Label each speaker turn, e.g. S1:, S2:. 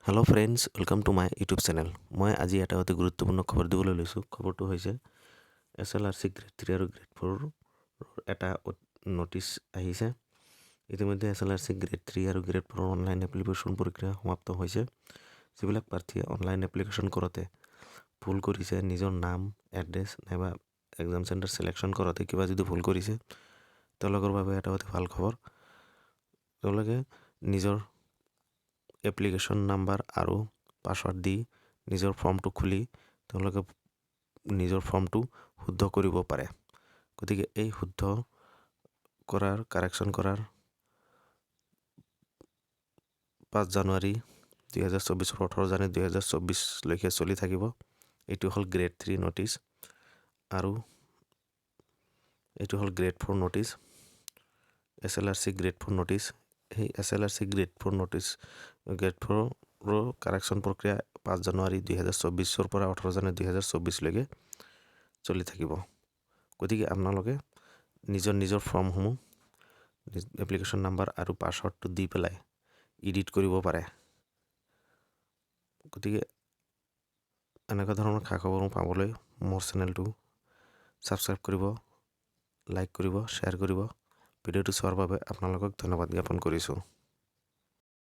S1: Hello' friends, welcome to my YouTube channel. মই আজি এটা অতি গুৰুত্বপূৰ্ণ খবৰ দিবলৈ লৈছোঁ। খবৰটো হৈছে SLRC গ্ৰেড 3 আৰু গ্ৰেড 4ৰ এটা নটিচ আহিছে। ইতিমধ্যে SLRC গ্ৰেড 3 আৰু গ্ৰেড 4ৰ অনলাইন এপ্লিকেশ্যন প্ৰক্ৰিয়া সমাপ্ত হৈছে। যিবিলাক প্ৰাৰ্থীয়ে অনলাইন এপ্লিকেশ্যন কৰোঁতে ভুল কৰিছে, নিজৰ নাম, এড্ৰেছ নাইবা এক্সাম চেণ্টাৰ ছিলেকশ্যন কৰোঁতে কিবা যদি ভুল কৰিছে, তেওঁলোকৰ বাবে এটা অতি ভাল খবৰ। তেওঁলোকে নিজৰ এপ্লিকেশ্যন নাম্বাৰ আৰু পাছৱৰ্ড দি নিজৰ ফৰ্মটো খুলি তেওঁলোকে নিজৰ ফৰ্মটো শুদ্ধ কৰিব পাৰে। গতিকে এই শুদ্ধ কৰাৰ কাৰেকশ্যন কৰাৰ 5 জানুৱাৰী 2024 18 জানুৱাৰী 2024 লৈকে চলি থাকিব। এইটো হ'ল গ্ৰেড 3 নটিচ আৰু এইটো হ'ল grade 4 notice, SLRC grade 4 notice. সেই SLRC গ্ৰেড 4 নটিচ গ্ৰেড 4ৰ কাৰেকশ্যন প্ৰক্ৰিয়া 5 জানুৱাৰী 2024 পৰা 18 জানুৱাৰী 2024 লৈকে চলি থাকিব। গতিকে আপোনালোকে নিজৰ ফৰ্মসমূহ এপ্লিকেশ্যন নাম্বাৰ আৰু পাছৱৰ্ডটো দি পেলাই এডিট কৰিব পাৰে। গতিকে এনেকুৱা ধৰণৰ খা খবৰ পাবলৈ মোৰ চেনেলটো ছাবস্ক্ৰাইব কৰিব, লাইক কৰিব, শ্বেয়াৰ কৰিব। ভিডিঅ'টো চোৱাৰ বাবে আপোনালোকক ধন্যবাদ জ্ঞাপন কৰিছোঁ।